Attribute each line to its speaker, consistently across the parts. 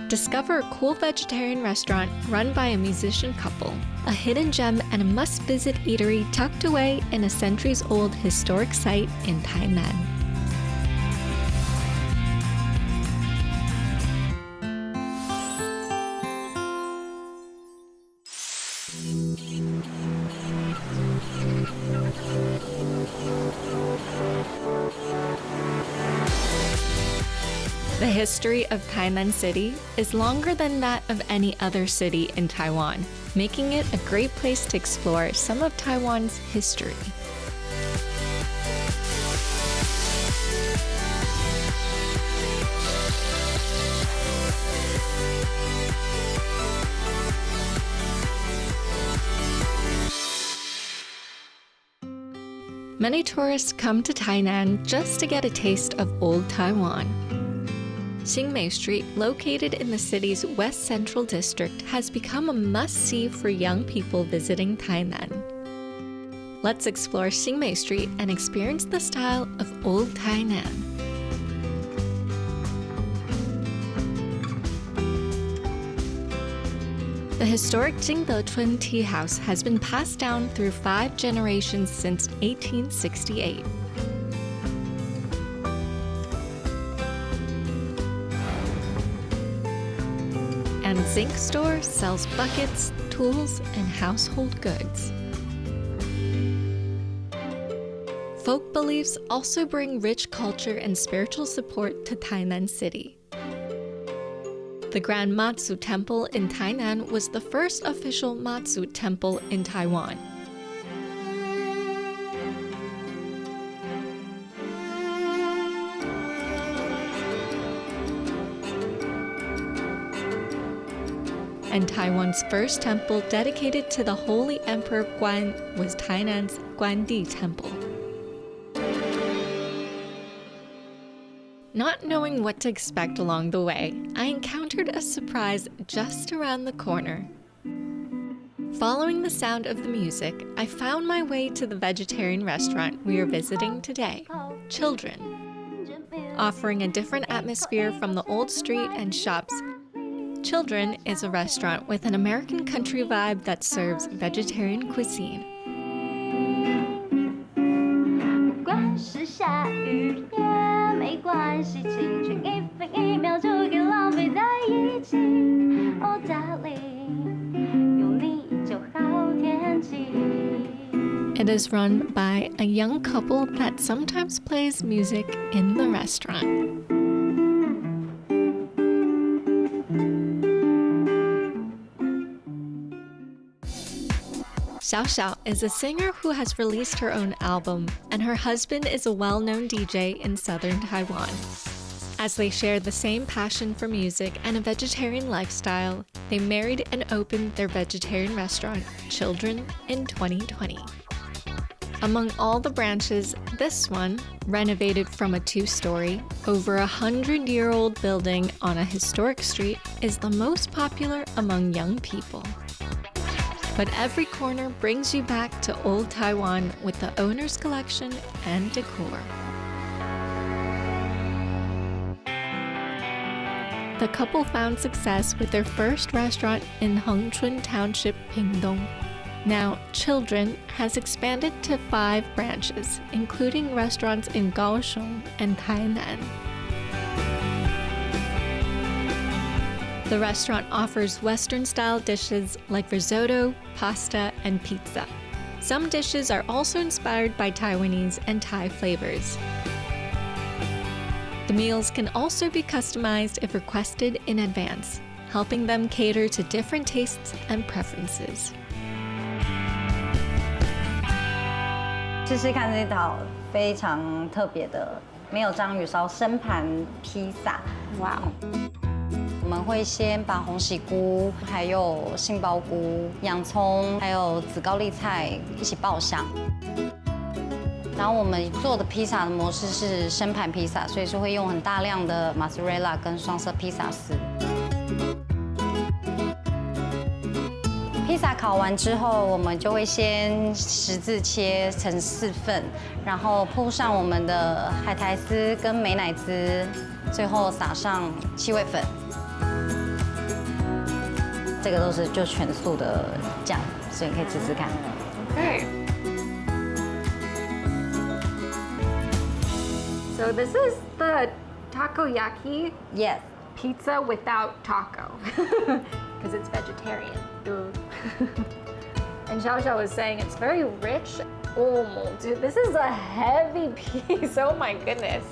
Speaker 1: Discover a cool vegetarian restaurant run by a musician couple, a hidden gem and a must-visit eatery tucked away in a centuries-old historic site in Tainan. The history of Tainan City is longer than that of any other city in Taiwan, making it a great place to explore some of Taiwan's history. Many tourists come to Tainan just to get a taste of old Taiwan. Xingmei Street, located in the city's west central district, has become a must-see for young people visiting Tainan. Let's explore Xingmei Street and experience the style of old Tainan. The historic Jingdechun Tea House has been passed down through 5 generations since 1868. And Zinc Store sells buckets, tools, and household goods. Folk beliefs also bring rich culture and spiritual support to Tainan City. The Grand Matsu Temple in Tainan was the first official Matsu temple in Taiwan. And Taiwan's first temple dedicated to the Holy Emperor Guan was Tainan's Guandi Temple. Not knowing what to expect along the way, I encountered a surprise just around the corner. Following the sound of the music, I found my way to the vegetarian restaurant we are visiting today, Chilldren. Offering a different atmosphere from the old street and shops, Chilldren is a restaurant with an American country vibe that serves vegetarian cuisine. It is run by a young couple that sometimes plays music in the restaurant. Xiao is a singer who has released her own album, and her husband is a well-known DJ in southern Taiwan. As they share the same passion for music and a vegetarian lifestyle, they married and opened their vegetarian restaurant, Chilldren, in 2020. Among all the branches, this one, renovated from a 2-story, over 100-year-old building on a historic street, is the most popular among young people. But every corner brings you back to old Taiwan with the owner's collection and decor. The couple found success with their first restaurant in Hengchun Township, Pingdong. Now, Chilldren has expanded to 5 branches, including restaurants in Kaohsiung and Tainan. The restaurant offers Western-style dishes like risotto, pasta, and pizza. Some dishes are also inspired by Taiwanese and Thai flavors. The meals can also be customized if requested in advance, helping them cater to different tastes and preferences.
Speaker 2: 试试看这道非常特别的没有章鱼烧生盘披萨。哇！我们会先把红喜菇、还有杏鲍菇、洋葱，还有紫高丽菜一起爆香。然后我们做的披萨的模式是生盘披萨，所以是会用很大量的 Mozzarella 跟双色披萨丝。披萨烤完之后，我们就会先十字切成4份，然后铺上我们的海苔丝跟美乃滋，最后撒上七味粉。这个都是就全素的酱，所以你可以吃吃看。
Speaker 1: Okay. So this is the takoyaki.
Speaker 2: Yes.
Speaker 1: Pizza without taco, because it's vegetarian. And Xiao Xiao was saying it's very rich. Oh, dude, this is a heavy piece. Oh my goodness.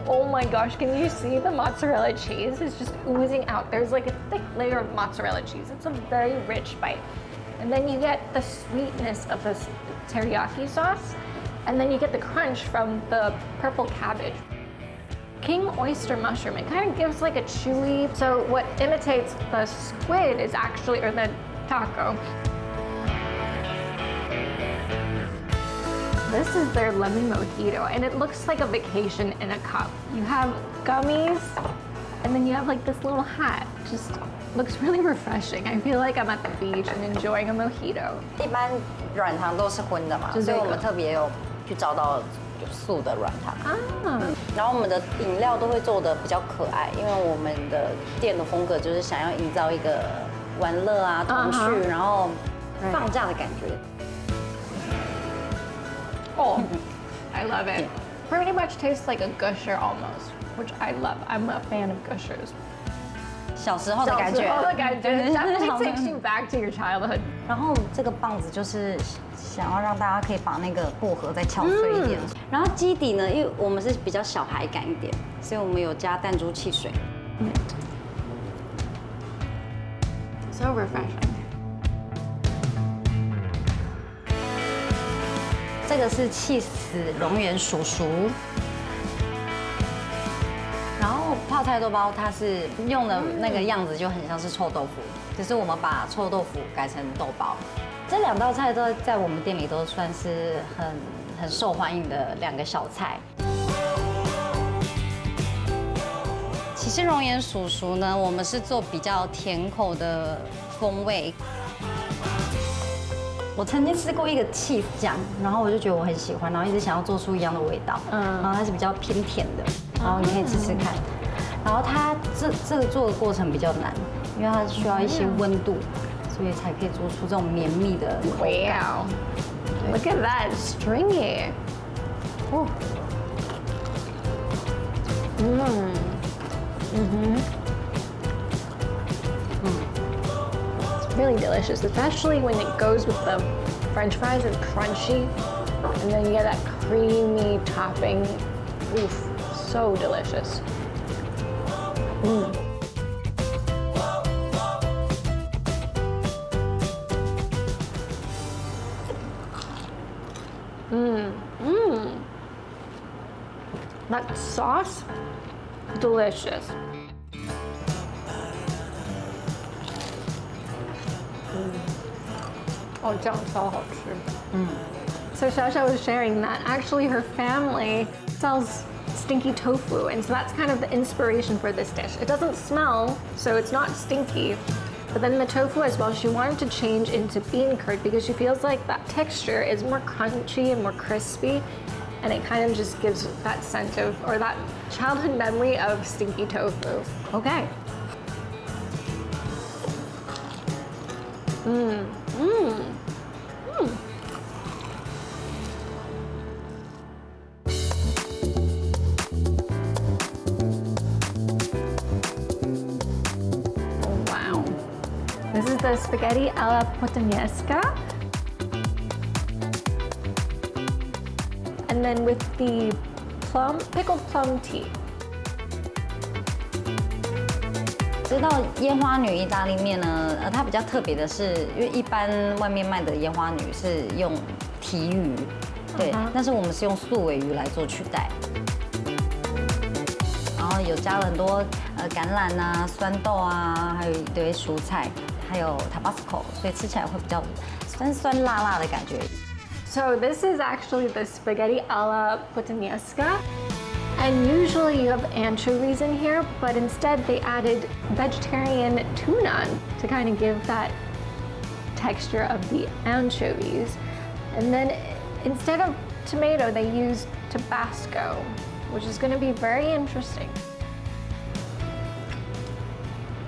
Speaker 1: Oh my gosh, can you see the mozzarella cheese? It's just oozing out. There's like a thick layer of mozzarella cheese. It's a very rich bite. And then you get the sweetness of this teriyaki sauce. And then you get the crunch from the purple cabbage. King oyster mushroom, it kind of gives like a chewy, so what imitates the squid is actually, or the taco. This is their lemon mojito, and it looks like a vacation in a cup. You have gummies, and then you have like this little hat. Just looks really refreshing. I feel like I'm at the beach and enjoying a mojito.
Speaker 2: 一般软糖都是荤的嘛，所以我们特别有去找到有素的软糖啊。然后我们的饮料都会做的比较可爱，因为我们的店的风格就是想要营造一个玩乐啊、童趣，然后放假的感觉。
Speaker 1: Oh, I love it. Pretty much tastes like a gusher almost, which I love. I'm a fan of gushers.
Speaker 2: 小时候的感觉，It
Speaker 1: definitely takes you back to your childhood.
Speaker 2: 然后这个棒子就是想要让大家可以把那个薄荷再敲碎一点。然后基底呢，因为我们是比较小孩感一点，所以我们有加弹珠汽水。
Speaker 1: So refreshing.
Speaker 2: 这个是气死蝾螈叔叔。然后泡菜豆包它是用的那个样子就很像是臭豆腐，只是我们把臭豆腐改成豆包。这两道菜都在我们店里都算是很受欢迎的两个小菜。其实蝾螈叔叔呢，我们是做比较甜口的风味。我曾经吃过一个 cheese 酱，然后我就觉得我很喜欢，然后一直想要做出一样的味道。然后它是比较偏甜的，然后你可以吃吃看。然后它这个做的过程比较难，因为它需要一些温度，所以才可以做出这种绵密的口感。
Speaker 1: Wow, look at that, stringy. Oh. It's really delicious, especially when it goes with the French fries are crunchy, and then you get that creamy topping. Oof, so delicious. That sauce, delicious. Oh, 这样超好吃。So Xiaoxia was sharing that actually her family sells stinky tofu, and so that's kind of the inspiration for this dish. It doesn't smell, so it's not stinky. But then the tofu as well, she wanted to change into bean curd because she feels like that texture is more crunchy and more crispy, and it kind of just gives that scent of, or that childhood memory of stinky tofu. Okay. Wow. This is the spaghetti alla Puttanesca. And then with the plum, pickled plum tea.
Speaker 2: 知道烟花女意大利面呢，它比较特别的是，因为一般外面卖的烟花女是用提鱼，对，但是我们是用素尾鱼来做取代，然后有加了很多橄榄啊、酸豆啊，还有一堆蔬菜，还有 Tabasco， 所以吃起来会比较酸酸辣辣的感觉。
Speaker 1: So this is actually the spaghetti alla Puttanesca. And usually you have anchovies in here, but instead they added vegetarian tuna to kind of give that texture of the anchovies. And then instead of tomato, they used Tabasco, which is going to be very interesting.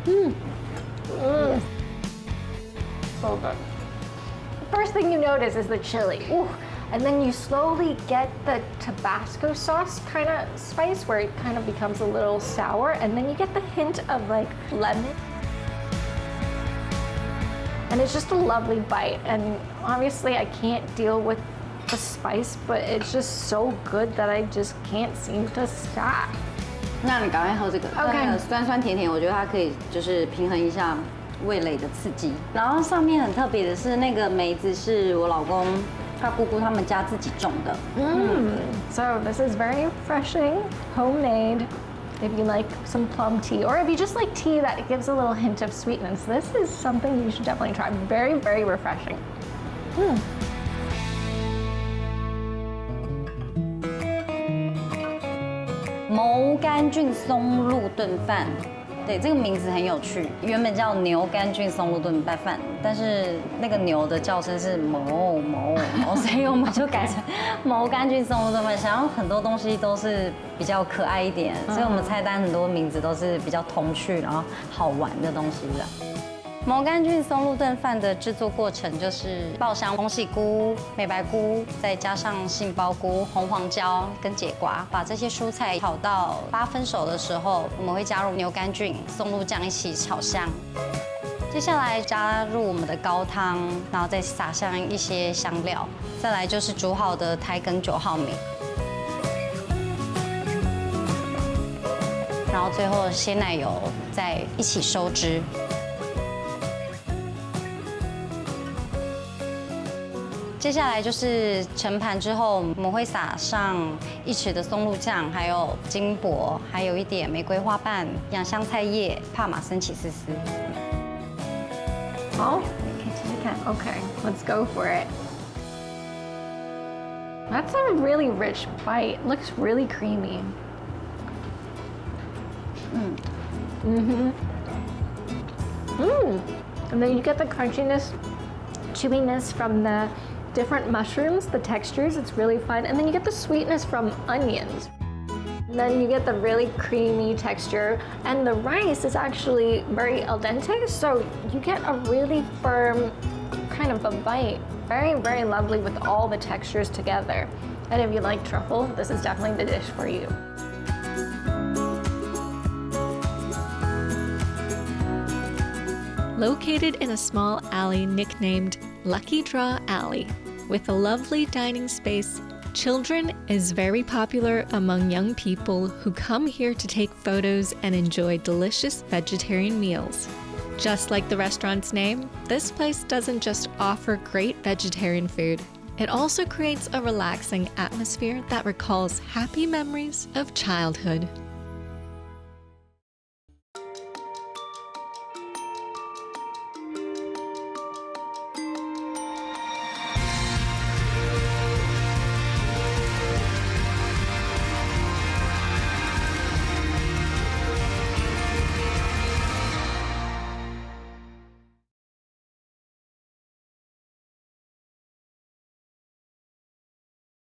Speaker 3: Yes. So good. The first thing you notice is the chili. Ooh. And then you slowly get the Tabasco sauce kind of spice where it kind of becomes a little sour, and then you get the hint of like lemon. And it's just a lovely bite. And obviously I can't deal with the spice, but it's just so good that I just can't seem to stop.
Speaker 2: 那你赶快喝这个，
Speaker 3: OK
Speaker 2: 酸酸甜甜，我觉得它可以就是平衡一下味蕾的刺激。然后上面很特别的是那个梅子是我老公他姑姑他们家自己种的。
Speaker 3: So this is very refreshing, homemade. If you like some plum tea, or if you just like tea that gives a little hint of sweetness, this is something you should definitely try. Very, very refreshing.
Speaker 2: 毛甘菌松露炖饭，对，这个名字很有趣。原本叫牛甘菌松露炖饭，但是那个牛的叫声是哞，所以我们就改成毛甘菌松露炖饭。想要很多东西都是比较可爱一点，所以我们菜单很多名字都是比较童趣，然后好玩的东西的。 毛甘菌松露炖饭的制作过程就是爆香红喜菇、美白菇，再加上杏鲍菇、红黄椒跟节瓜，把这些蔬菜炒到8分熟的时候，我们会加入牛肝菌、松露酱一起炒香。接下来加入我们的高汤，然后再撒上一些香料，再来就是煮好的台梗9号米，然后最后鲜奶油再一起收汁。 接下来就是盛盘之后，我们会撒上1匙的松露酱，还有金箔，还有一点玫瑰花瓣、洋香菜叶、帕玛森起司丝。
Speaker 3: 好，可以试试看。Okay, let's go for it. That's a really rich bite. Looks really creamy. And then you get the crunchiness, chewiness from the different mushrooms, the textures, it's really fun. And then you get the sweetness from onions. And then you get the really creamy texture. And the rice is actually very al dente, so you get a really firm kind of a bite. Very, very lovely with all the textures together. And if you like truffle, this is definitely the dish for you.
Speaker 1: Located in a small alley nicknamed Lucky Draw Alley, with a lovely dining space, Chilldren is very popular among young people who come here to take photos and enjoy delicious vegetarian meals. Just like the restaurant's name, this place doesn't just offer great vegetarian food, it also creates a relaxing atmosphere that recalls happy memories of childhood.